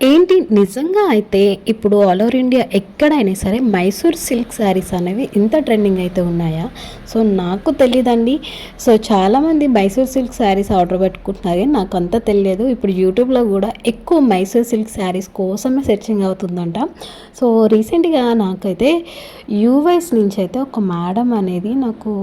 ఏంటి నిజంగా అయితే ఇప్పుడు ఆల్ ఓవర్ ఇండియా ఎక్కడైనా సరే మైసూర్ సిల్క్ శారీస్ అనేవి ఇంత ట్రెండింగ్ అయితే ఉన్నాయా? సో నాకు తెలీదండి. సో చాలామంది మైసూర్ సిల్క్ శారీస్ ఆర్డర్ పెట్టుకుంటున్నారు కానీ నాకు అంతా తెలియదు. ఇప్పుడు యూట్యూబ్లో కూడా ఎక్కువ మైసూర్ సిల్క్ శారీస్ కోసమే సెర్చింగ్ అవుతుందంట. సో రీసెంట్గా నాకైతే యూఎస్ నుంచి అయితే ఒక మేడం అనేది నాకు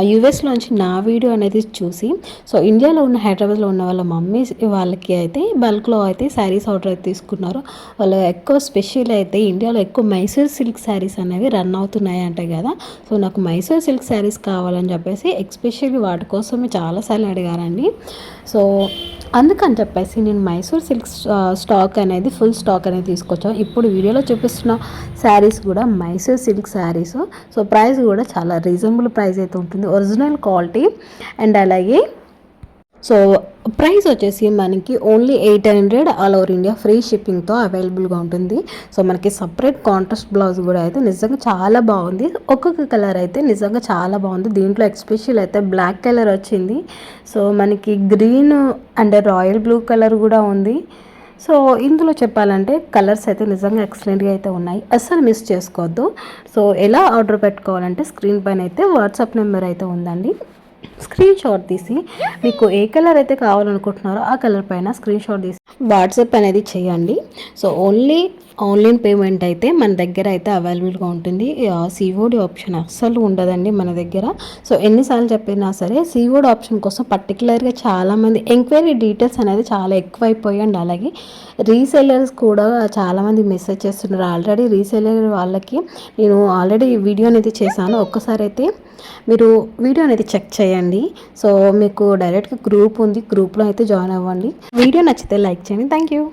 యూఎస్లోంచి నా వీడియో అనేది చూసి, సో ఇండియాలో ఉన్న హైదరాబాద్లో ఉన్న వాళ్ళ మమ్మీ వాళ్ళకి అయితే బల్క్లో అయితే శారీస్ ఆర్డర్ అయితే తీసుకున్నారు. వాళ్ళు ఎక్కువ స్పెషల్ అయితే ఇండియాలో ఎక్కువ మైసూర్ సిల్క్ శారీస్ అనేవి రన్ అవుతున్నాయి అంటే కదా. సో నాకు మైసూర్ సిల్క్ శారీస్ కావాలని చెప్పేసి ఎక్స్పెషల్లీ వాటి కోసమే చాలాసార్లు అడిగారండి. సో అందుకని చెప్పేసి నేను మైసూర్ సిల్క్ స్టాక్ అనేది ఫుల్ స్టాక్ అనేది తీసుకొచ్చాను. ఇప్పుడు వీడియోలో చూపిస్తున్న శారీస్ కూడా Mysore silk saris. So price కూడా చాలా రీజనబుల్ ప్రైస్ అయితే ఉంటుంది, ఒరిజినల్ క్వాలిటీ. అండ్ అలాగే సో ప్రైస్ వచ్చేసి మనకి only 800 all over India free షిప్పింగ్తో అవైలబుల్గా ఉంటుంది. సో మనకి సపరేట్ కాంట్రాస్ట్ బ్లౌజ్ కూడా అయితే నిజంగా చాలా బాగుంది. ఒక్కొక్క కలర్ అయితే నిజంగా చాలా బాగుంది. దీంట్లో ఎక్స్పెషల్ అయితే బ్లాక్ కలర్ వచ్చింది. సో మనకి green and royal blue colour కూడా ఉంది. సో ఇందులో చెప్పాలంటే కలర్స్ అయితే నిజంగా ఎక్సలెంట్గా అయితే ఉన్నాయి, అస్సలు మిస్ చేసుకోవద్దు. సో ఎలా ఆర్డర్ పెట్టుకోవాలంటే స్క్రీన్ పైన అయితే వాట్సాప్ నెంబర్ అయితే ఉందండి. స్క్రీన్ షాట్ తీసి మీకు ఏ కలర్ అయితే కావాలనుకుంటున్నారో ఆ కలర్ పైన స్క్రీన్ షాట్ తీసి వాట్సాప్ అనేది చేయండి. సో ఓన్లీ ఆన్లైన్ పేమెంట్ అయితే మన దగ్గర అయితే అవైలబుల్గా ఉంటుంది. సిఓడి ఆప్షన్ అస్సలు ఉండదండి మన దగ్గర. సో ఎన్నిసార్లు చెప్పినా సరే సిఓడి ఆప్షన్ కోసం పర్టికులర్గా చాలామంది ఎంక్వైరీ డీటెయిల్స్ అనేది చాలా ఎక్కువైపోయండి. అలాగే రీసెలర్స్ కూడా చాలామంది మెసేజ్ చేస్తున్నారు. ఆల్రెడీ రీసెలర్ వాళ్ళకి నేను ఆల్రెడీ వీడియో అనేది చేశాను, ఒక్కసారి అయితే మీరు వీడియో అనేది చెక్ చేయండి. సో మీకు డైరెక్ట్గా గ్రూప్ ఉంది, గ్రూప్లో అయితే జాయిన్ అవ్వండి. వీడియో నచ్చితే లైక్ చేయండి. Thank you.